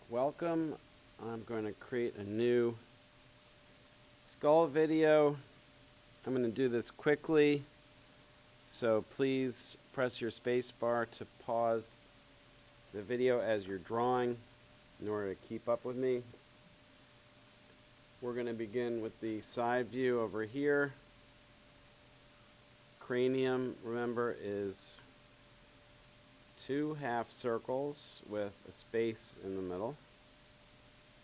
Welcome. I'm going to create a new skull video. I'm going to do this quickly, so please press your space bar to pause the video as you're drawing in order to keep up with me. We're going to begin with the side view over here. Cranium, remember, is 2 half circles with a space in the middle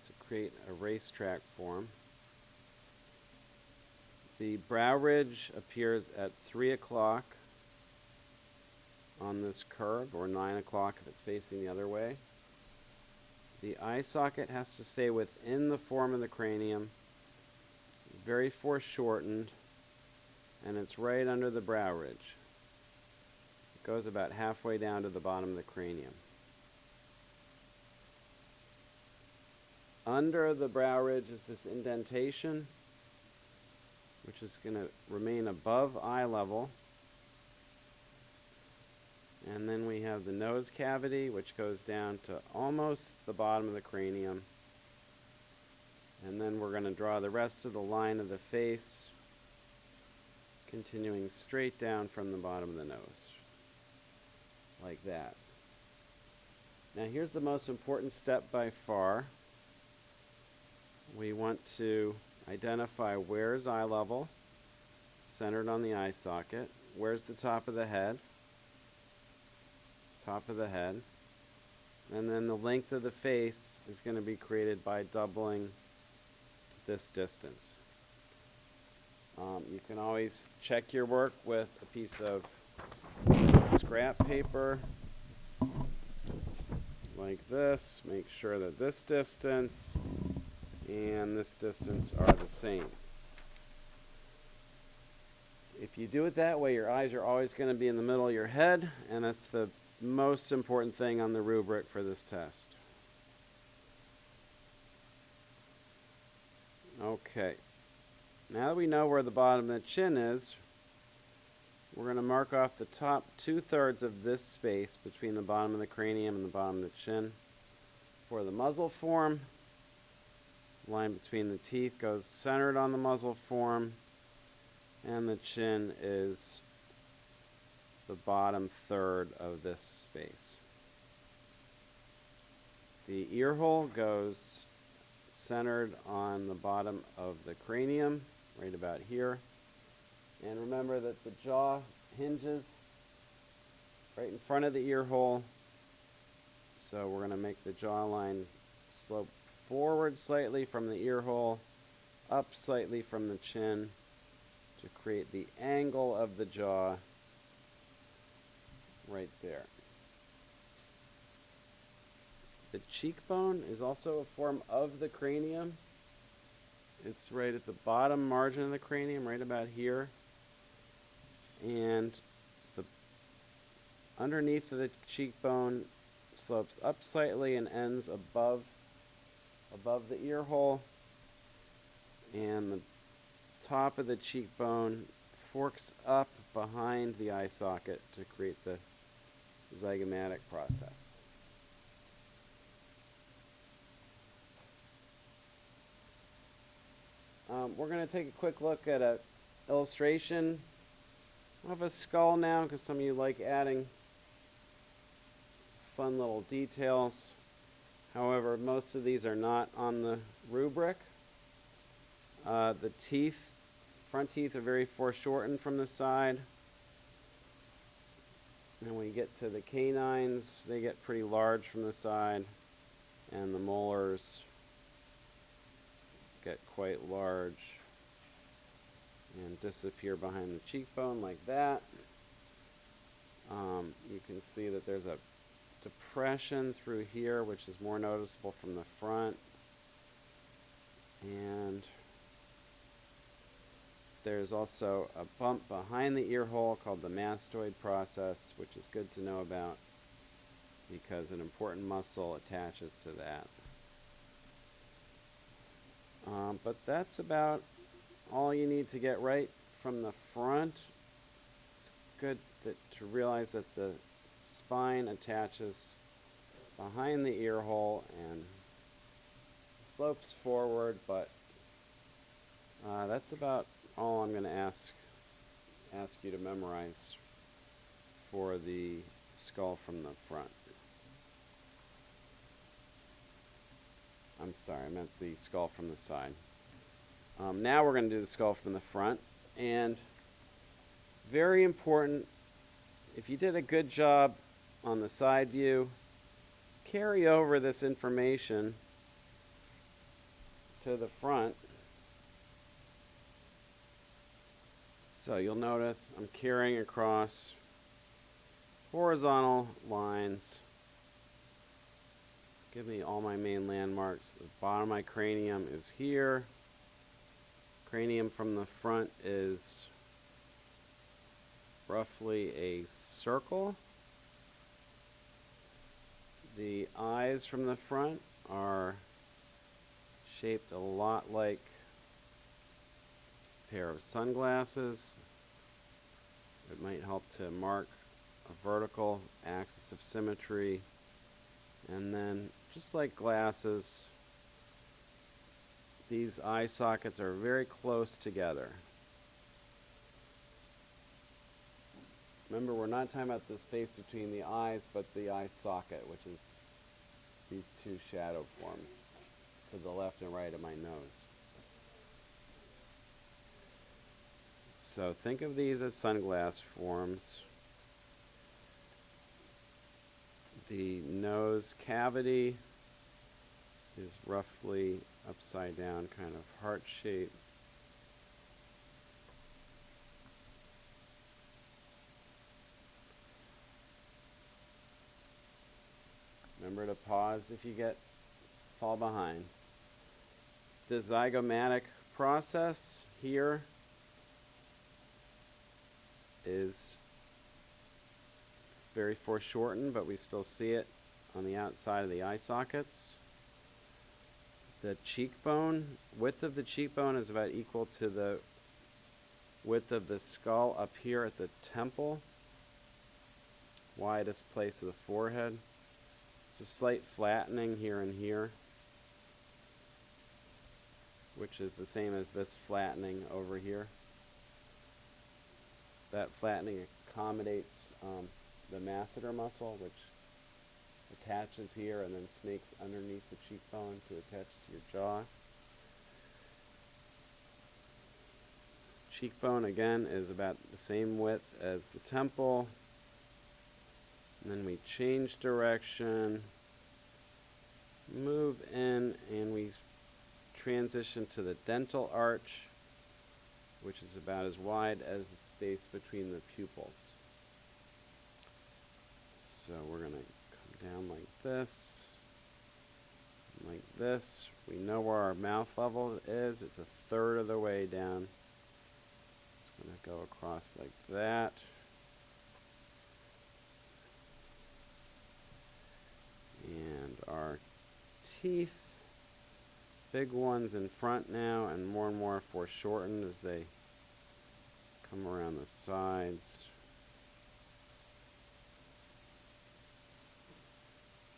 to create a racetrack form. The brow ridge appears at 3 o'clock on this curve, or 9 o'clock if it's facing the other way. The eye socket has to stay within the form of the cranium, very foreshortened, and it's right under the brow ridge. It goes about halfway down to the bottom of the cranium. Under the brow ridge is this indentation, which is going to remain above eye level. And then we have the nose cavity, which goes down to almost the bottom of the cranium. And then we're going to draw the rest of the line of the face, continuing straight down from the bottom of the nose, like that. Now here's the most important step by far. We want to identify where's eye level, centered on the eye socket, where's the top of the head, and then the length of the face is going to be created by doubling this distance. You can always check your work with a piece of scrap paper like this. Make sure that this distance and this distance are the same. If you do it that way, your eyes are always going to be in the middle of your head, and that's the most important thing on the rubric for this test. Okay. Now that we know where the bottom of the chin is, we're going to mark off the top 2/3 of this space between the bottom of the cranium and the bottom of the chin. For the muzzle form, the line between the teeth goes centered on the muzzle form, and the chin is the bottom third of this space. The ear hole goes centered on the bottom of the cranium, right about here. And remember that the jaw hinges right in front of the ear hole, so we're going to make the jawline slope forward slightly from the ear hole, up slightly from the chin to create the angle of the jaw right there. The cheekbone is also a form of the cranium. It's right at the bottom margin of the cranium, right about here. And the underneath of the cheekbone slopes up slightly and ends above the ear hole. And the top of the cheekbone forks up behind the eye socket to create the zygomatic process. We're going to take a quick look at an illustration of a skull now, because some of you like adding fun little details. However, most of these are not on the rubric. The teeth, front teeth, are very foreshortened from the side. And when you get to the canines, they get pretty large from the side, and the molars get quite large and disappear behind the cheekbone like that. You can see that there's a depression through here, which is more noticeable from the front. And there's also a bump behind the ear hole called the mastoid process, which is good to know about because an important muscle attaches to that. But that's about all you need to get right from the front. It's good to realize that the spine attaches behind the ear hole and slopes forward, but that's about all I'm going to ask you to memorize for the skull from the front. I'm sorry, I meant the skull from the side. Now we're going to do the skull from the front, and very important, if you did a good job on the side view, carry over this information to the front. So you'll notice I'm carrying across horizontal lines. Give me all my main landmarks. The bottom of my cranium is here. Cranium from the front is roughly a circle. The eyes from the front are shaped a lot like a pair of sunglasses. It might help to mark a vertical axis of symmetry. And then, just like glasses, these eye sockets are very close together. Remember, we're not talking about the space between the eyes, but the eye socket, which is these two shadow forms to the left and right of my nose. So think of these as sunglass forms. The nose cavity is roughly upside down, kind of heart shape. Remember to pause if you fall behind. The zygomatic process here is very foreshortened, but we still see it on the outside of the eye sockets. The cheekbone, width of the cheekbone is about equal to the width of the skull up here at the temple, widest place of the forehead. It's a slight flattening here and here, which is the same as this flattening over here. That flattening accommodates the masseter muscle, which attaches here and then snakes underneath the cheekbone to attach to your jaw. Cheekbone, again, is about the same width as the temple. And then we change direction, move in, and we transition to the dental arch, which is about as wide as the space between the pupils. So we're going to come down like this, like this. We know where our mouth level is. It's a third of the way down. It's going to go across like that. And our teeth, big ones in front now, and more foreshortened as they come around the sides.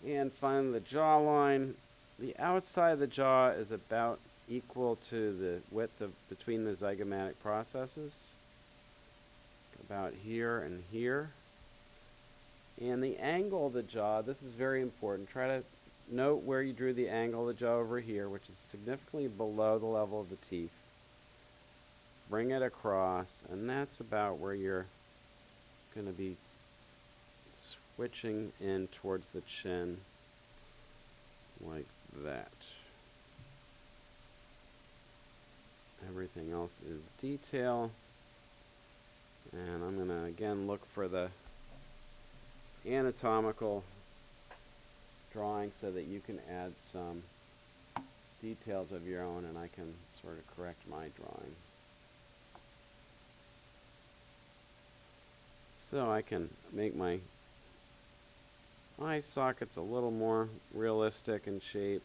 And finally, the jawline. The outside of the jaw is about equal to the width between the zygomatic processes, about here and here. And the angle of the jaw, this is very important. Try to note where you drew the angle of the jaw over here, which is significantly below the level of the teeth. Bring it across, and that's about where you're going to be switching in towards the chin, like that. Everything else is detail. And I'm going to again look for the anatomical drawing so that you can add some details of your own and I can sort of correct my drawing. So I can make my eye sockets a little more realistic in shape.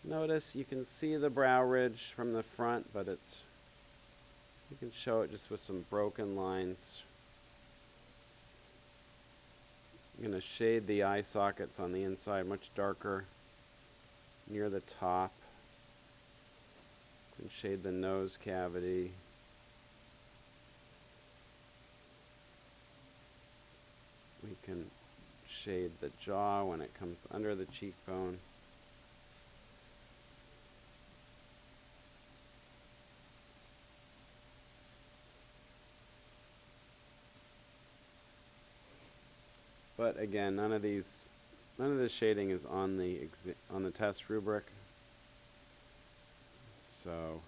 Notice you can see the brow ridge from the front, but you can show it just with some broken lines. I'm going to shade the eye sockets on the inside much darker near the top. We can shade the nose cavity. We can shade the jaw when it comes under the cheekbone. But again, none of this shading is on the test rubric. So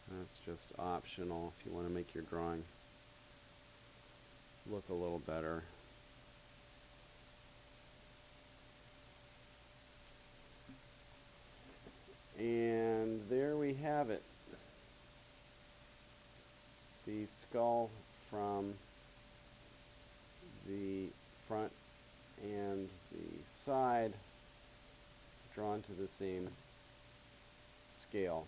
that's just optional if you want to make your drawing look a little better. And there we have it. The skull from the front and the side drawn to the same scale.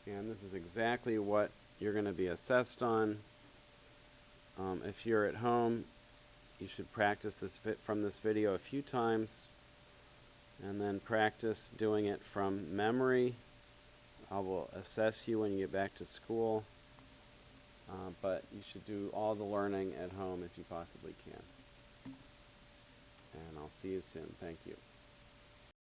And this is exactly what you're going to be assessed on. If you're at home, you should practice from this video a few times and then practice doing it from memory. I will assess you when you get back to school, but you should do all the learning at home if you possibly can. And I'll see you soon. Thank you.